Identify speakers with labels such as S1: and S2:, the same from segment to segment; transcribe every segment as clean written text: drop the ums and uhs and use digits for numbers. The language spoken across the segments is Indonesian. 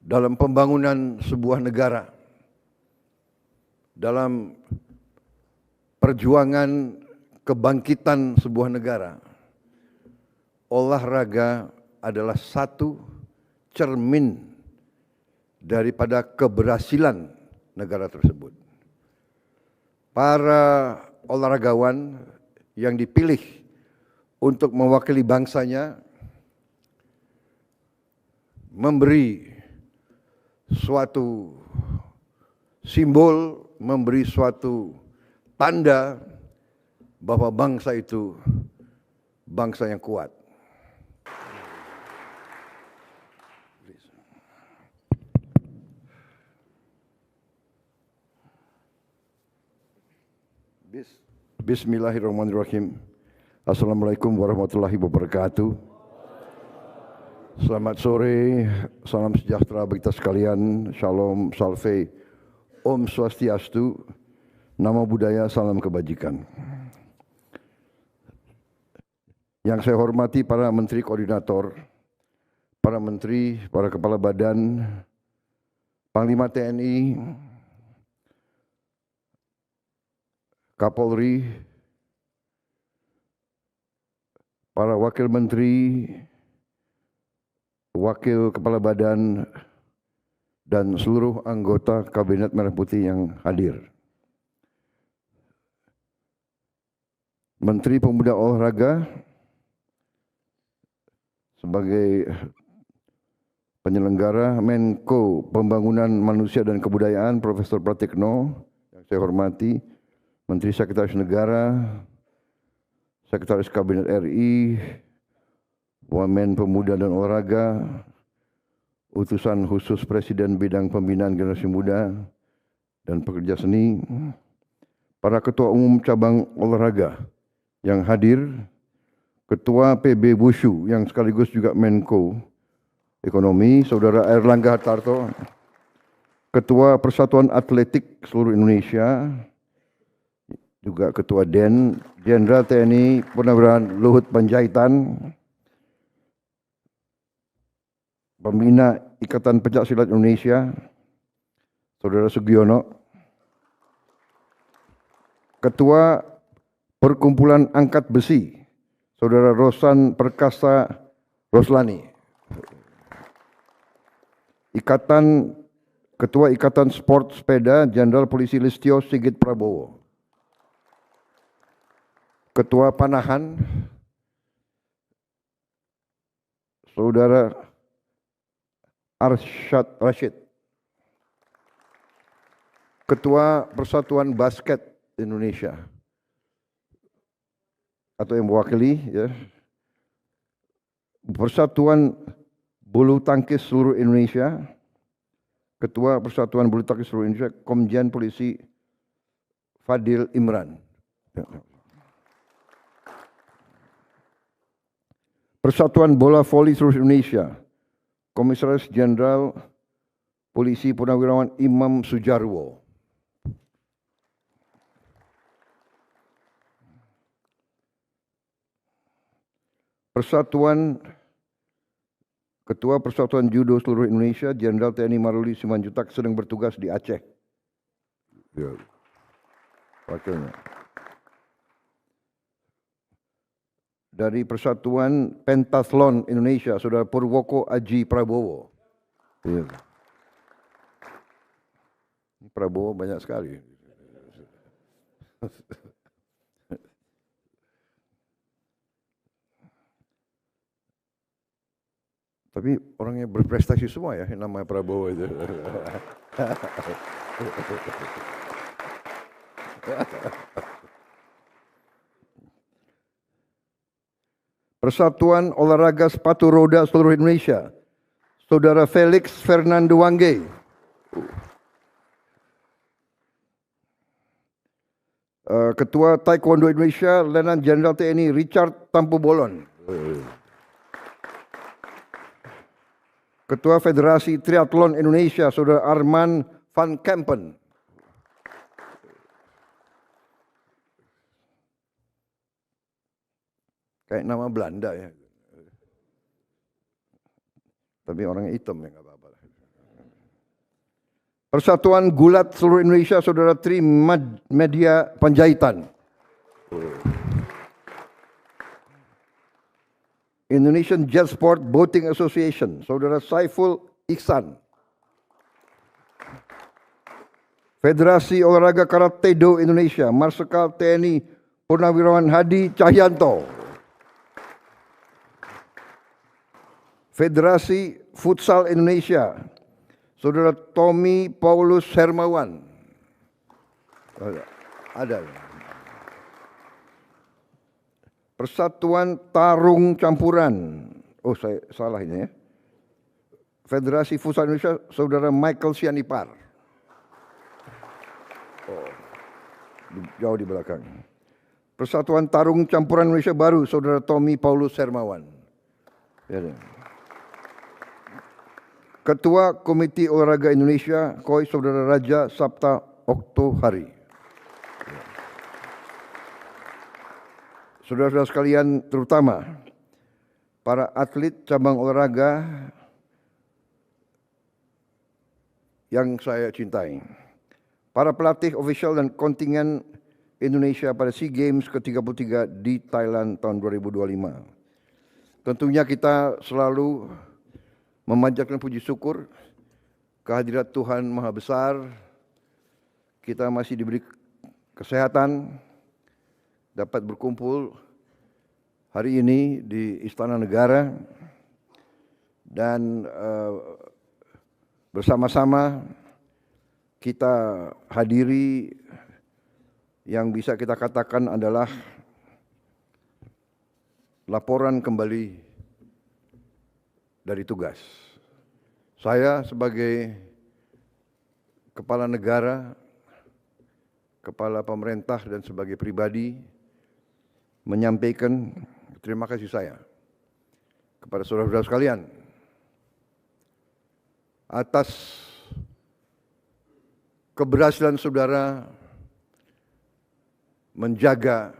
S1: dalam pembangunan sebuah negara, dalam perjuangan kebangkitan sebuah negara. Olahraga adalah satu cermin daripada keberhasilan negara tersebut. Para olahragawan yang dipilih untuk mewakili bangsanya memberi suatu simbol, memberi suatu tanda bahwa bangsa itu bangsa yang kuat. Bismillahirrahmanirrahim. Assalamualaikum warahmatullahi wabarakatuh. Selamat sore, salam sejahtera bagi kita sekalian. Shalom, salve, Om Swastiastu, Namo Buddhaya, salam kebajikan. Yang saya hormati para menteri koordinator, para menteri, para kepala badan, Panglima TNI, Kapolri, para wakil menteri, wakil kepala badan, dan seluruh anggota Kabinet Merah Putih yang hadir. Menteri Pemuda Olahraga sebagai penyelenggara, Menko Pembangunan Manusia dan Kebudayaan Profesor Pratikno, yang saya hormati, Menteri Sekretaris Negara, Sekretaris Kabinet RI, Wamen Pemuda dan Olahraga, Utusan Khusus Presiden Bidang Pembinaan Generasi Muda dan Pekerja Seni, para Ketua Umum Cabang Olahraga yang hadir, Ketua PB Wushu yang sekaligus juga Menko Ekonomi, Saudara Erlangga Hartarto, Ketua Persatuan Atletik Seluruh Indonesia, juga Ketua DEN, Jenderal TNI Purnawirawan Luhut Panjaitan, Pembina Ikatan Pencaksilat Indonesia, Saudara Sugiono, Ketua Perkumpulan Angkat Besi, Saudara Rosan Perkasa Roslani, Ketua Ikatan Sport Sepeda, Jenderal Polisi Listio Sigit Prabowo, Ketua Panahan, Saudara Arsyad Rashid, Ketua Persatuan Basket Indonesia, atau yang mewakili, ya, Persatuan Bulu Tangkis Seluruh Indonesia, Ketua Persatuan Bulu Tangkis Seluruh Indonesia, Komjen Polisi Fadil Imran. Persatuan Bola Voli Seluruh Indonesia, Komisaris Jenderal Polisi Purnawirawan Imam Sujarwo. Ketua Persatuan Judo Seluruh Indonesia, Jenderal TNI Maruli Simanjutak sedang bertugas di Aceh. Ya. Wakilnya. Dari Persatuan Pentathlon Indonesia, Saudara Purwoko Aji Prabowo. Ya. Prabowo banyak sekali. Tapi orangnya berprestasi semua ya, yang namanya Prabowo itu. Persatuan Olahraga Sepatu Roda Seluruh Indonesia, Saudara Felix Fernando Wangge. Ketua Taekwondo Indonesia, Letnan Jenderal TNI Richard Tampu Bolon. Ketua Federasi Triathlon Indonesia, Saudara Arman van Kempen. Kayak nama Belanda ya. Tapi orangnya hitam ya, nggak apa-apa. Persatuan Gulat Seluruh Indonesia, Saudara Tri Media Panjaitan. Indonesian Jet Sport Boating Association, Saudara Saiful Ihsan. Federasi Olahraga Karate Do Indonesia, Marsikal TNI Purnawirawan Hadi Cahyanto. Federasi Futsal Indonesia, Saudara Tommy Paulus Hermawan. Ada. Persatuan Tarung Campuran. Oh, saya salah ini ya. Federasi Futsal Indonesia, Saudara Michael Sianipar. Oh, jauh di belakang. Persatuan Tarung Campuran Indonesia Baru, Saudara Tommy Paulus Hermawan. Ya, Ketua Komite Olahraga Indonesia, KOI, Saudara Raja Sabta Oktohari. Saudara-saudara sekalian, terutama para atlet cabang olahraga yang saya cintai, para pelatih, ofisial dan kontingen Indonesia pada SEA Games ke-33 di Thailand tahun 2025. Tentunya kita selalu memanjatkan puji syukur kehadirat Tuhan Maha Besar. Kita masih diberi kesehatan, dapat berkumpul hari ini di Istana Negara dan bersama-sama kita hadiri yang bisa kita katakan adalah laporan kembali dari tugas. Saya sebagai kepala negara, kepala pemerintah dan sebagai pribadi menyampaikan terima kasih saya kepada saudara-saudara sekalian atas keberhasilan saudara menjaga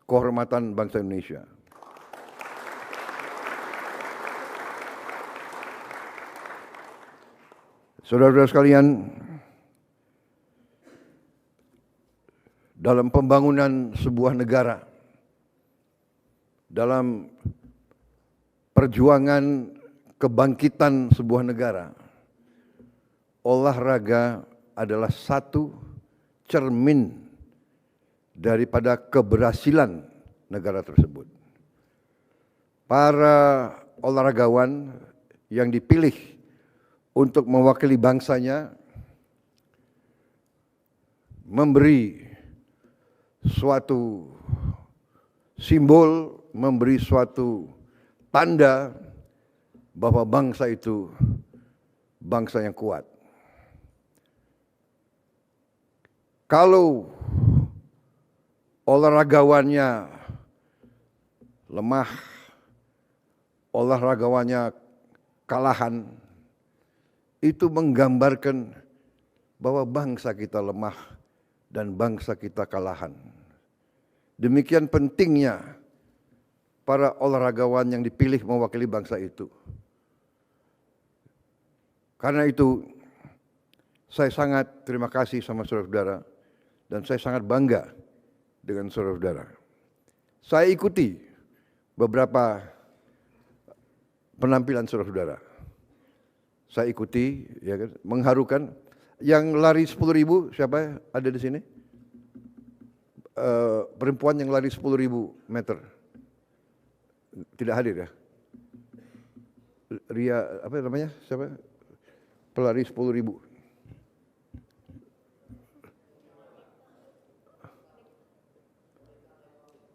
S1: kehormatan bangsa Indonesia. Saudara-saudara sekalian, dalam pembangunan sebuah negara, dalam perjuangan kebangkitan sebuah negara, olahraga adalah satu cermin daripada keberhasilan negara tersebut. Para olahragawan yang dipilih untuk mewakili bangsanya memberi suatu simbol, memberi suatu tanda bahwa bangsa itu bangsa yang kuat. Kalau olahragawannya lemah, olahragawannya kalahan, itu menggambarkan bahwa bangsa kita lemah dan bangsa kita kalahan. Demikian pentingnya para olahragawan yang dipilih mewakili bangsa itu. Karena itu, saya sangat terima kasih sama saudara-saudara dan saya sangat bangga dengan saudara-saudara. Saya ikuti beberapa penampilan saudara-saudara. Saya ikuti, ya kan, mengharukan. Yang lari 10.000 siapa ada di sini? Perempuan yang lari 10.000 meter. Tidak hadir ya? Ria, apa namanya? Siapa? Pelari 10.000.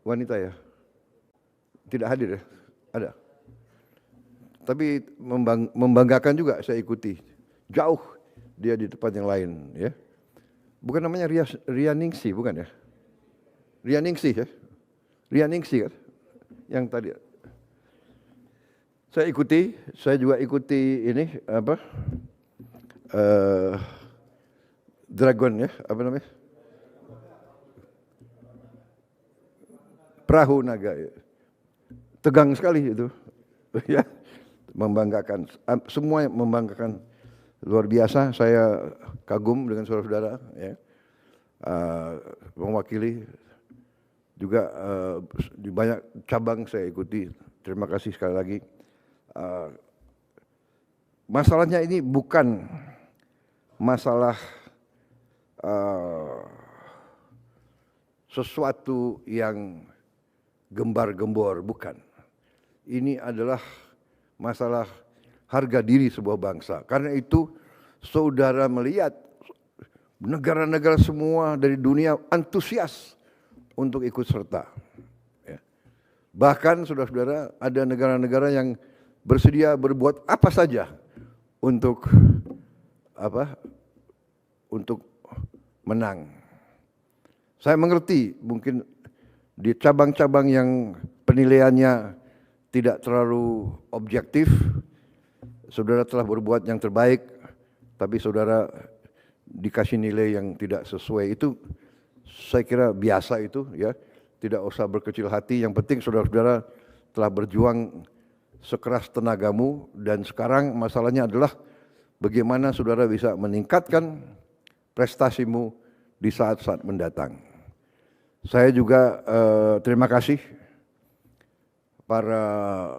S1: Wanita ya? Tidak hadir ya? Ada. Tapi membanggakan juga saya ikuti. Jauh dia di tempat yang lain ya. Bukan namanya Ria Ningsi, bukan ya? Ria Ningsi ya? Ria Ningsi kan? Yang tadi. Saya juga ikuti ini apa? Dragon ya, apa namanya? Perahu naga. Ya. Tegang sekali itu. Ya. Membanggakan, semua membanggakan luar biasa. Saya kagum dengan saudara-saudara, ya. Mewakili juga di banyak cabang saya ikuti. Terima kasih sekali lagi. Masalahnya ini bukan masalah sesuatu yang gembar-gembor, bukan. Ini adalah masalah harga diri sebuah bangsa. Karena itu saudara melihat negara-negara semua dari dunia antusias untuk ikut serta. Ya. Bahkan saudara-saudara, ada negara-negara yang bersedia berbuat apa saja untuk untuk menang. Saya mengerti mungkin di cabang-cabang yang penilaiannya tidak terlalu objektif, saudara telah berbuat yang terbaik, tapi saudara dikasih nilai yang tidak sesuai. Itu saya kira biasa itu, ya. Tidak usah berkecil hati, yang penting saudara-saudara telah berjuang sekeras tenagamu, dan sekarang masalahnya adalah bagaimana saudara bisa meningkatkan prestasimu di saat-saat mendatang. Saya juga terima kasih para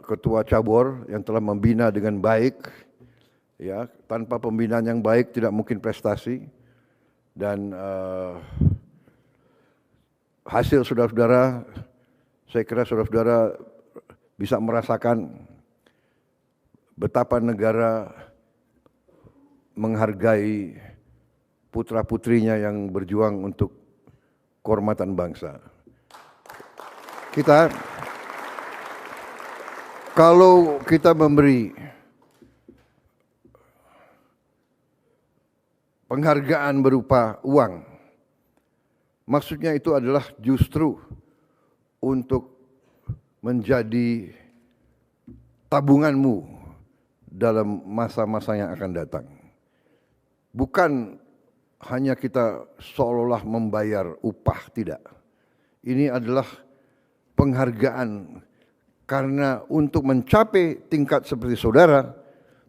S1: ketua cabur yang telah membina dengan baik, ya. Tanpa pembinaan yang baik tidak mungkin prestasi, dan hasil saudara-saudara, saya kira saudara-saudara bisa merasakan betapa negara menghargai putra-putrinya yang berjuang untuk kehormatan bangsa. Kalau kita memberi penghargaan berupa uang, maksudnya itu adalah justru untuk menjadi tabunganmu dalam masa-masa yang akan datang. Bukan hanya kita seolah-olah membayar upah, tidak. Ini adalah penghargaan, karena untuk mencapai tingkat seperti saudara,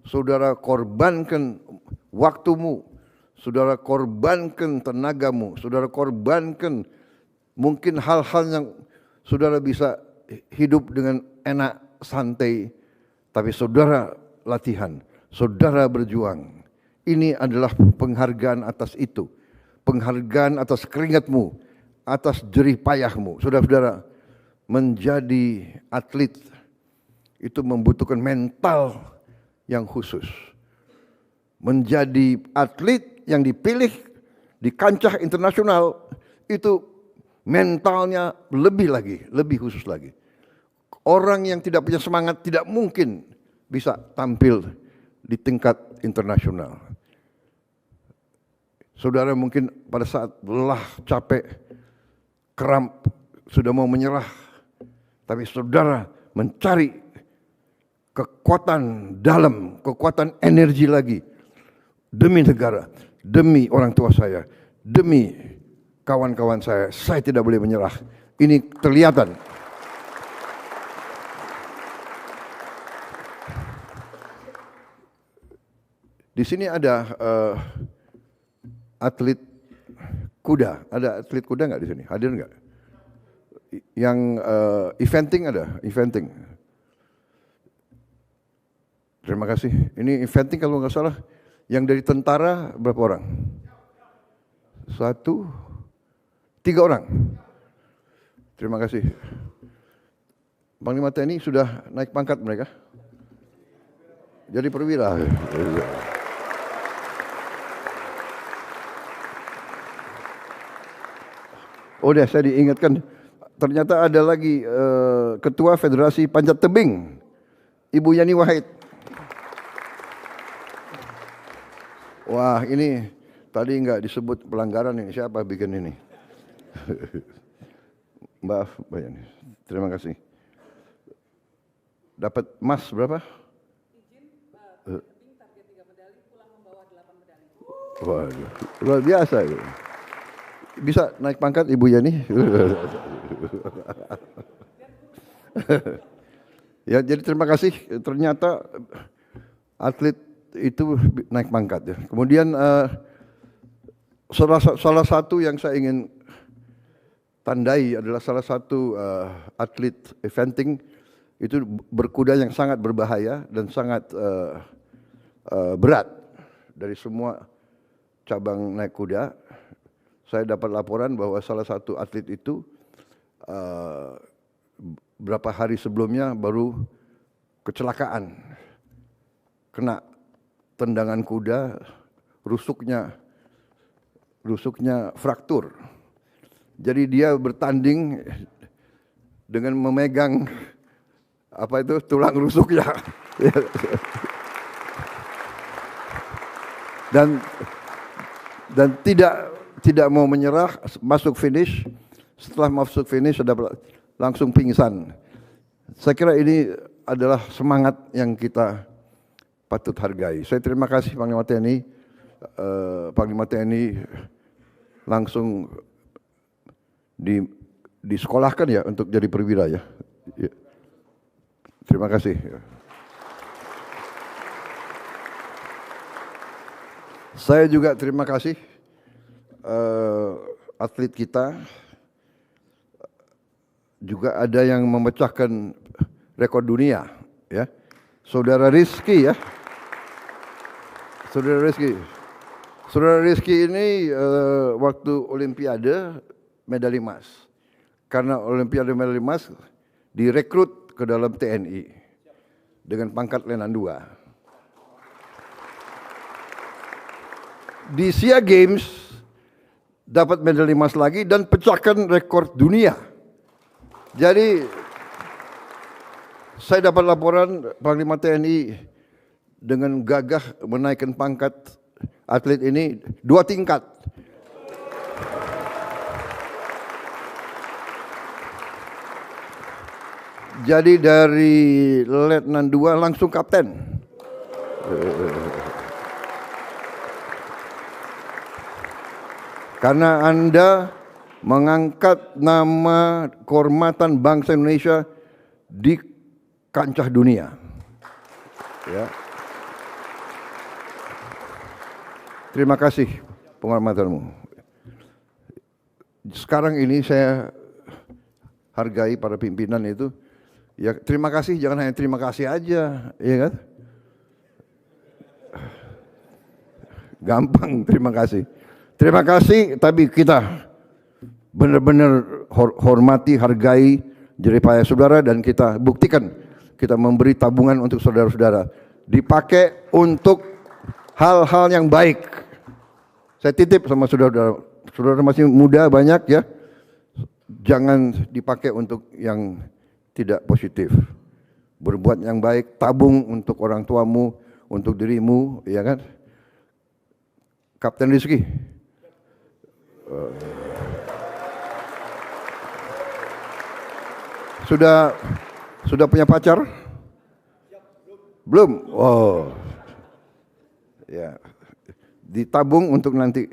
S1: saudara korbankan waktumu, saudara korbankan tenagamu, saudara korbankan mungkin hal-hal yang saudara bisa hidup dengan enak, santai, tapi saudara latihan, saudara berjuang. Ini adalah penghargaan atas itu, penghargaan atas keringatmu, atas jerih payahmu. Saudara-saudara, menjadi atlet itu membutuhkan mental yang khusus. Menjadi atlet yang dipilih di kancah internasional itu mentalnya lebih khusus lagi. Orang yang tidak punya semangat tidak mungkin bisa tampil di tingkat internasional. Saudara mungkin pada saat lelah, capek, kramp, sudah mau menyerah, tapi saudara mencari kekuatan dalam, kekuatan energi lagi, demi negara, demi orang tua saya, demi kawan-kawan saya tidak boleh menyerah. Ini kelihatan. Di sini ada atlet kuda. Ada atlet kuda nggak di sini? Hadir nggak? Yang eventing ada? Eventing. Terima kasih. Ini eventing kalau nggak salah. Yang dari tentara berapa orang? 1, 3 orang. Terima kasih. Panglima TNI sudah naik pangkat mereka? Jadi perwira. Oh deh, saya diingatkan. Ternyata ada lagi Ketua Federasi Panjat Tebing, Ibu Yani Wahid. Wah, ini tadi nggak disebut pelanggaran ini. Siapa bikin ini? Maaf, Mbak Yani. Terima kasih. Dapat emas berapa? Izin, target 3 medali, pulang membawa 8 medali. Waduh, luar biasa itu. Bisa naik pangkat Ibu Yani? Ya, jadi terima kasih. Ternyata atlet itu naik pangkat ya. Kemudian salah satu yang saya ingin tandai adalah salah satu atlet eventing itu berkuda yang sangat berbahaya dan sangat berat dari semua cabang naik kuda. Saya dapat laporan bahwa salah satu atlet itu berapa hari sebelumnya baru kecelakaan, kena tendangan kuda, rusuknya fraktur. Jadi dia bertanding dengan memegang apa itu tulang rusuknya. dan tidak mau menyerah, masuk finish. Setelah masuk finish sudah langsung pingsan. Saya kira ini adalah semangat yang kita patut hargai. Saya terima kasih Panglima TNI. Panglima TNI langsung disekolahkan ya untuk jadi perwira ya. Terima kasih. Saya juga terima kasih atlet kita. Juga ada yang memecahkan rekor dunia ya. Saudara Rizky ya. Saudara Rizky ini waktu Olimpiade medali emas. Karena Olimpiade medali emas direkrut ke dalam TNI dengan pangkat Letnan II. Di SEA Games dapat medali emas lagi dan pecahkan rekor dunia. Jadi saya dapat laporan Panglima TNI dengan gagah menaikkan pangkat atlet ini 2 tingkat. Jadi dari Letnan II langsung kapten. Karena Anda mengangkat nama kehormatan bangsa Indonesia di kancah dunia. Ya. Terima kasih penghormatanmu. Sekarang ini saya hargai para pimpinan itu. Ya terima kasih, jangan hanya terima kasih aja, ya kan? Gampang terima kasih. Terima kasih, tapi kita benar-benar hormati, hargai jeripaya saudara dan kita buktikan kita memberi tabungan untuk saudara-saudara. Dipakai untuk hal-hal yang baik. Saya titip sama saudara-saudara, saudara masih muda banyak ya. Jangan dipakai untuk yang tidak positif. Berbuat yang baik, tabung untuk orang tuamu, untuk dirimu, ya kan? Kapten Rizky. Sudah punya pacar? Belum? Oh. Ya. Ditabung untuk nanti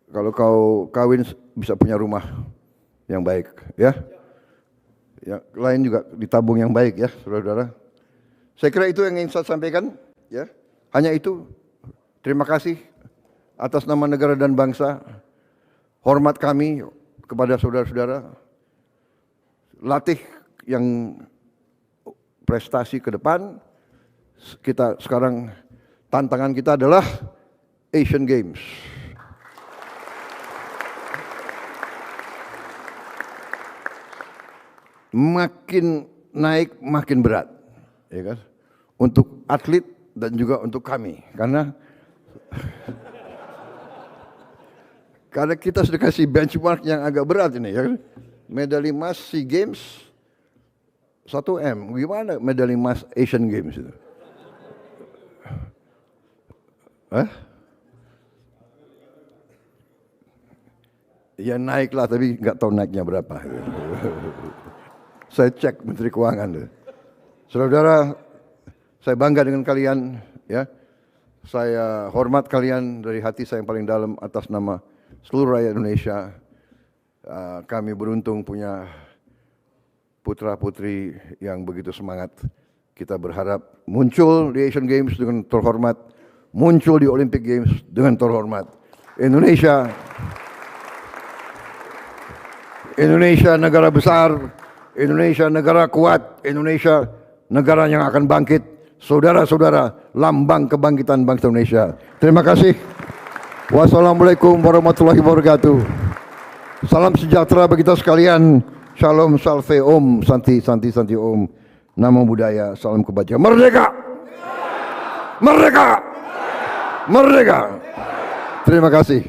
S1: kalau kau kawin bisa punya rumah yang baik, ya. Yang lain juga ditabung yang baik ya, saudara-saudara. Saya kira itu yang ingin saya sampaikan, ya. Hanya itu. Terima kasih atas nama negara dan bangsa. Hormat kami kepada saudara-saudara. Latih yang prestasi ke depan. Kita sekarang tantangan kita adalah Asian Games. Makin naik makin berat, ya kan? Untuk atlet dan juga untuk kami, karena kita sudah kasih benchmark yang agak berat ini, ya kan? Medali emas SEA Games 1M, gimana medali emas Asian Games itu? Ya naik lah, tapi nggak tahu naiknya berapa. Saya cek Menteri Keuangan. Saudara-saudara, saya bangga dengan kalian, ya. Saya hormat kalian dari hati saya yang paling dalam atas nama seluruh rakyat Indonesia. Kami beruntung punya putra-putri yang begitu semangat Kita berharap muncul di Asian Games dengan terhormat, muncul di Olympic Games dengan terhormat. Indonesia negara besar, Indonesia negara kuat, Indonesia negara yang akan bangkit. Saudara-saudara, lambang kebangkitan bangsa Indonesia. Terima kasih. Wassalamualaikum warahmatullahi wabarakatuh. Salam sejahtera bagi kita sekalian. Shalom, salve, om, santi, santi, santi, om. Namo Buddhaya, salam kebajikan. Merdeka! Merdeka! Merdeka! Terima kasih.